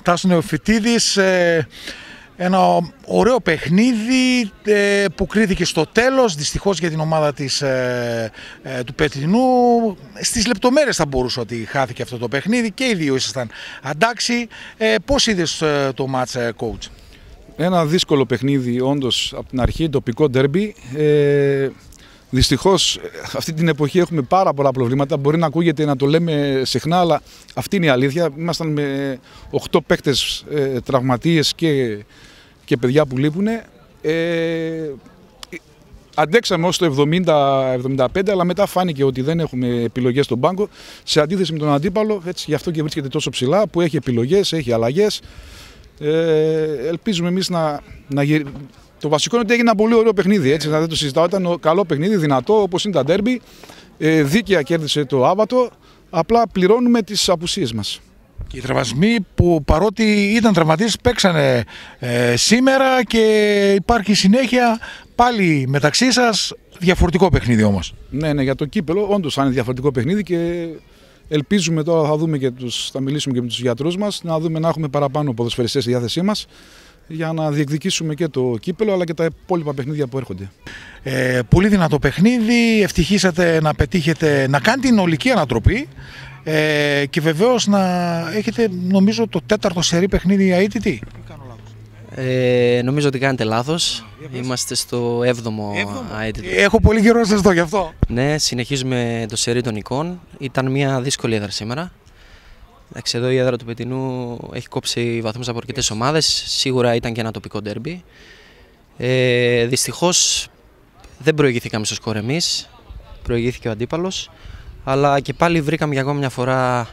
Τάσος Νεοφυτίδης, ένα ωραίο παιχνίδι που κρίθηκε στο τέλος, δυστυχώς για την ομάδα του Πετρινού. Στις λεπτομέρειες θα μπορούσε ότι χάθηκε αυτό το παιχνίδι και οι δύο ήσασταν αντάξει. Πώς είδες το μάτς, coach? Ένα δύσκολο παιχνίδι όντως από την αρχή, τοπικό ντέρμπι. Δυστυχώς αυτή την εποχή έχουμε πάρα πολλά προβλήματα. Μπορεί να ακούγεται να το λέμε συχνά, αλλά αυτή είναι η αλήθεια. Ήμασταν με 8 παίκτες τραυματίες και παιδιά που λείπουν. Αντέξαμε ως το 70-75, αλλά μετά φάνηκε ότι δεν έχουμε επιλογές στον πάγκο. Σε αντίθεση με τον αντίπαλο, έτσι, γι' αυτό και βρίσκεται τόσο ψηλά, που έχει επιλογές, έχει αλλαγές. Ελπίζουμε εμείς το βασικό είναι ότι έγινε ένα πολύ ωραίο παιχνίδι, έτσι, δεν το συζητάω. Ήταν καλό παιχνίδι, δυνατό, όπως είναι τα ντέρμπι. Δίκαια κέρδισε το Άβατο, απλά πληρώνουμε τις απουσίες μας. Και οι τραυματισμοί που παρότι ήταν τραυματίες παίξανε σήμερα και υπάρχει συνέχεια πάλι μεταξύ σας διαφορετικό παιχνίδι όμως. Ναι, για το κύπελο όντως είναι διαφορετικό παιχνίδι και ελπίζουμε τώρα, θα μιλήσουμε και με τους γιατρούς μας, να δούμε να έχουμε παραπάνω ποδοσφαιριστές στη διάθεσή μας για να διεκδικήσουμε και το κύπελο αλλά και τα υπόλοιπα παιχνίδια που έρχονται. Πολύ δυνατό παιχνίδι, ευτυχήσατε να πετύχετε να κάνετε την ολική ανατροπή και βεβαίως να έχετε, νομίζω, το 4ο σερί παιχνίδι αίτητη. Νομίζω ότι κάνετε λάθος. Είμαστε στο 7ο αίτητο. Έχω πολύ καιρό να σας δω γι' αυτό. Ναι, συνεχίζουμε το σερί των εικόν. Ήταν μια δύσκολη έδρα σήμερα. Εντάξει, εδώ η έδρα του Πετρινού έχει κόψει βαθμούς από αρκετές ομάδες. Σίγουρα ήταν και ένα τοπικό ντέρμπι. Δυστυχώς δεν προηγηθήκαμε στο σκορ εμείς. Προηγήθηκε ο αντίπαλος. Αλλά και πάλι βρήκαμε για ακόμα μια φορά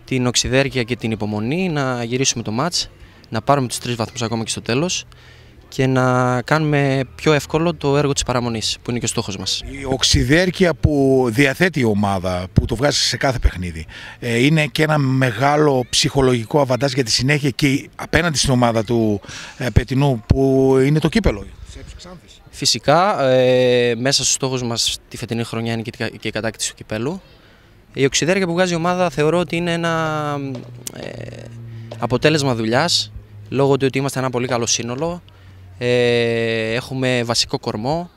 την οξυδέρκεια και την υπομονή να γυρίσουμε το μάτς, να πάρουμε τους 3 βαθμούς ακόμα και στο τέλος και να κάνουμε πιο εύκολο το έργο της παραμονής, που είναι και ο στόχος μας. Η οξυδέρκεια που διαθέτει η ομάδα, που το βγάζει σε κάθε παιχνίδι, είναι και ένα μεγάλο ψυχολογικό αβαντάζ για τη συνέχεια και απέναντι στην ομάδα του Πετρινού, που είναι το κύπελο. Φυσικά, μέσα στους στόχους μας τη φετινή χρονιά είναι και η κατάκτηση του κυπέλου. Η οξυδέρκεια που βγάζει η ομάδα θεωρώ ότι είναι ένα αποτέλεσμα δουλειάς, λόγω του ότι είμαστε ένα πολύ καλό σύνολο. Έχουμε βασικό κορμό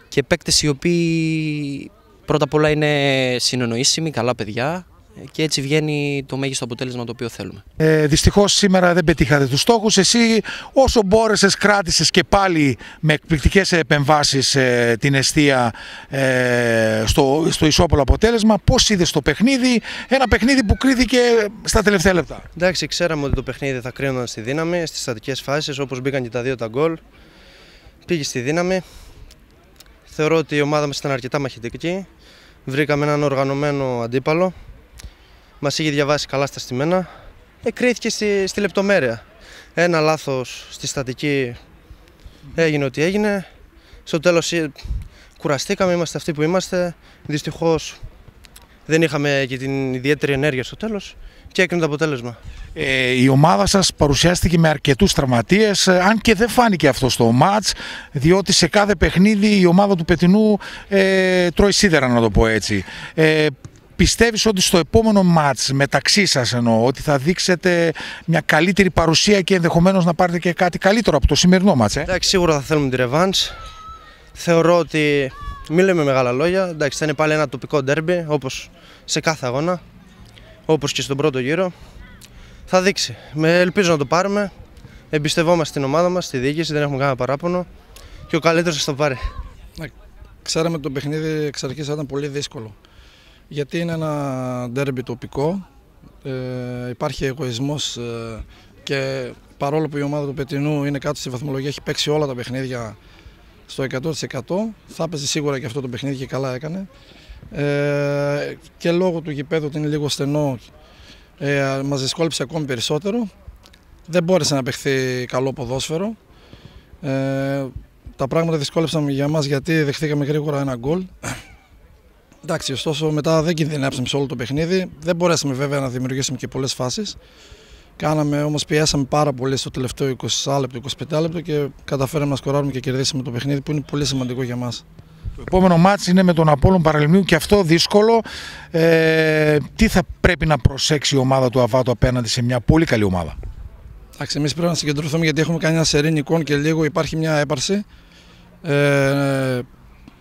και παίκτες οι οποίοι πρώτα απ' όλα είναι συνεννοήσιμοι, καλά παιδιά, και έτσι βγαίνει το μέγιστο αποτέλεσμα το οποίο θέλουμε. Δυστυχώς σήμερα δεν πετύχατε τους στόχους. Εσύ όσο μπόρεσες κράτησες και πάλι με εκπληκτικές επεμβάσεις την εστία στο ισόπολο αποτέλεσμα. Πώς είδες το παιχνίδι, ένα παιχνίδι που κρίθηκε στα τελευταία λεπτά? Εντάξει, ξέραμε ότι το παιχνίδι θα κρίνονταν στη δύναμη, στις στατικές φάσεις, όπως μπήκαν και τα 2 τα γκολ. Πήγε στη δύναμη. Θεωρώ ότι η ομάδα μας ήταν αρκετά μαχητική. Βρήκαμε έναν οργανωμένο αντίπαλο. Μας είχε διαβάσει καλά στα στημένα. Κρίθηκε στη λεπτομέρεια. Ένα λάθος στη στατική έγινε ό,τι έγινε. Στο τέλος κουραστήκαμε, είμαστε αυτοί που είμαστε. Δυστυχώς δεν είχαμε και την ιδιαίτερη ενέργεια στο τέλος και έκρινε το αποτέλεσμα. Η ομάδα σας παρουσιάστηκε με αρκετούς τραυματίες, αν και δεν φάνηκε αυτό στο μάτς, διότι σε κάθε παιχνίδι η ομάδα του Πετρινού τρώει σίδερα, να το πω έτσι. Πιστεύεις ότι στο επόμενο μάτς μεταξύ σας, εννοώ, ότι θα δείξετε μια καλύτερη παρουσία και ενδεχομένως να πάρετε και κάτι καλύτερο από το σημερινό μάτς? Εντάξει, σίγουρα θα θέλουμε τη ρεβάνς. Θεωρώ ότι μην λέμε μεγάλα λόγια. Εντάξει, θα είναι πάλι ένα τοπικό ντέρμπι, όπως σε κάθε αγώνα, όπως και στον πρώτο γύρο. Θα δείξει. Ελπίζω να το πάρουμε. Εμπιστευόμαστε στην ομάδα μας, στη διοίκηση, δεν έχουμε κανένα παράπονο και ο καλύτερος θα το πάρει. Ξέραμε ότι το παιχνίδι εξ αρχής ήταν πολύ δύσκολο. Γιατί είναι ένα ντέρμπι τοπικό, υπάρχει εγωισμός και παρόλο που η ομάδα του Πετρινού είναι κάτω στη βαθμολογία, έχει παίξει όλα τα παιχνίδια στο 100%, θα έπαιζε σίγουρα και αυτό το παιχνίδι και καλά έκανε. Και λόγω του γηπέδου ότι είναι λίγο στενό, μας δυσκόλεψε ακόμη περισσότερο. Δεν μπόρεσε να παιχθεί καλό ποδόσφαιρο. Τα πράγματα δυσκόλεψαν για μας γιατί δεχθήκαμε γρήγορα ένα γκολ. Εντάξει, ωστόσο μετά δεν κινδυνεύσαμε σε όλο το παιχνίδι. Δεν μπορέσαμε βέβαια να δημιουργήσουμε και πολλές φάσεις. Όμως πιέσαμε πάρα πολύ στο τελευταίο 20 λεπτό, 25 λεπτό και καταφέραμε να σκοράρουμε και κερδίσαμε το παιχνίδι που είναι πολύ σημαντικό για μας. Το επόμενο μάτς είναι με τον Απόλλων Παραλιμνίου και αυτό δύσκολο. Τι θα πρέπει να προσέξει η ομάδα του Αβάτου απέναντι σε μια πολύ καλή ομάδα? Εντάξει, εμείς πρέπει να συγκεντρωθούμε γιατί έχουμε κάνει ένα σερί νικών και λίγο υπάρχει μια έπαρση.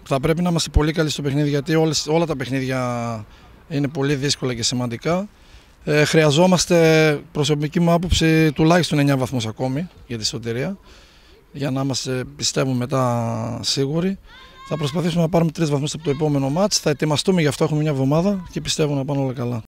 Θα πρέπει να είμαστε πολύ καλοί στο παιχνίδι γιατί όλα τα παιχνίδια είναι πολύ δύσκολα και σημαντικά. Χρειαζόμαστε, προσωπική μου άποψη, τουλάχιστον 9 βαθμούς ακόμη για τη σωτηρία, για να είμαστε, πιστεύουμε, μετά σίγουροι. Θα προσπαθήσουμε να πάρουμε 3 βαθμούς από το επόμενο μάτς. Θα ετοιμαστούμε, γι' αυτό έχουμε μια εβδομάδα και πιστεύω να πάνε όλα καλά.